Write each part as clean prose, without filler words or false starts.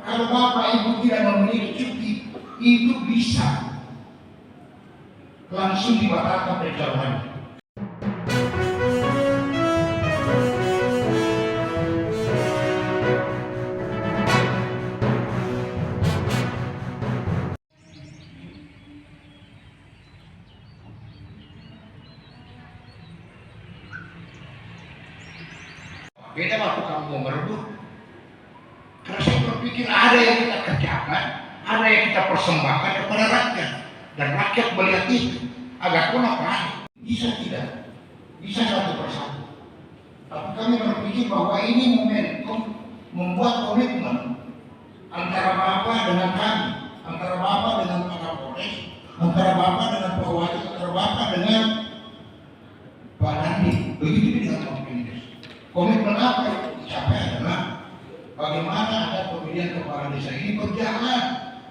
kalau Bapak Ibu tidak memiliki cuti, itu bisa langsung dibatalkan pencalonannya. Beda waktu kamu mau merebut. Karena saya berpikir ada yang kita kerjakan, ada yang kita persembahkan kepada rakyat, dan rakyat melihat itu agar pun apa? Bisa tidak? Bisa satu persatu. Tapi kami berpikir bahwa ini momentum membuat komitmen antara Bapak dengan kami, antara Bapak dengan Pak Kapolres, antara Bapak dengan Pak Wali, antara Bapak dengan Pak Nandi. Begitu dengan Pak Pindes. Komitmen apa yang dicapai adalah bagaimana ada pemilihan kepala desa ini berjalan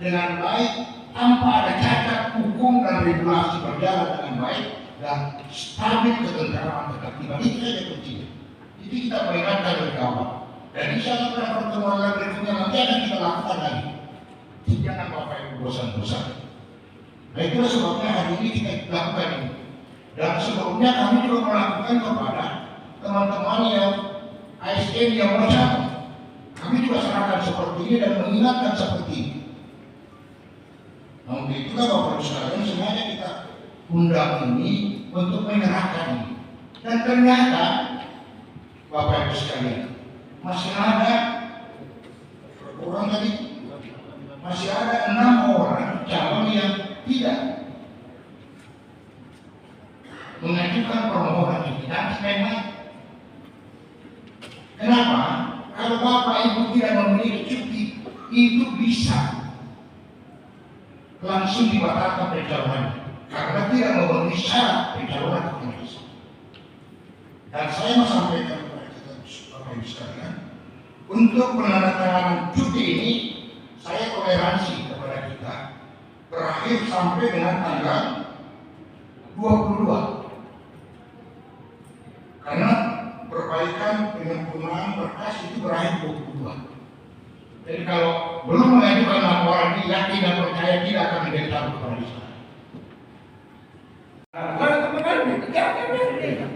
dengan baik tanpa ada cacat, hukum dan regulasi berjalan dengan baik dan stabil ketentraman ketertiban. Itu saja kuncinya. Itu kita peringatkan dari awal. Dan insya Allah pada pertemuan berikutnya nanti akan kita lakukan lagi. Jangan Bapak Ibu bosan-bosan. Nah itulah sebabnya hari ini kita lakukan ini. Dan sebelumnya kami juga melakukan kepada teman-teman yang ASN yang bersama. Kami juga serahkan seperti ini dan mengingatkan seperti ini. Namun itulah Bapak Ibu sekalian, semuanya kita undang ini untuk menyerahkan ini. Dan ternyata Bapak Ibu sekalian, masih ada orang tadi, masih ada 6 orang calon yang tidak mengajukan permohonan ini. Dan memang kenapa? Kalau Bapak Ibu tidak memiliki cuti, itu bisa langsung dibatalkan pencalonannya karena tidak memenuhi syarat pencalonan kepala desa. Dan saya mau sampaikan kepada kita Bapak Ibu sekalian, untuk penandatanganan cuti ini saya toleransi kepada kita berakhir sampai dengan tanggal 22. Karena perbaikan dengan penggunaan berkas itu berakhir 22. Jadi kalau belum mengajukan laporan ini, yakin dan percaya tidak akan menjadi tabung kepala desa.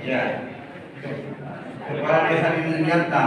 Ya, kepala desa ini nyata.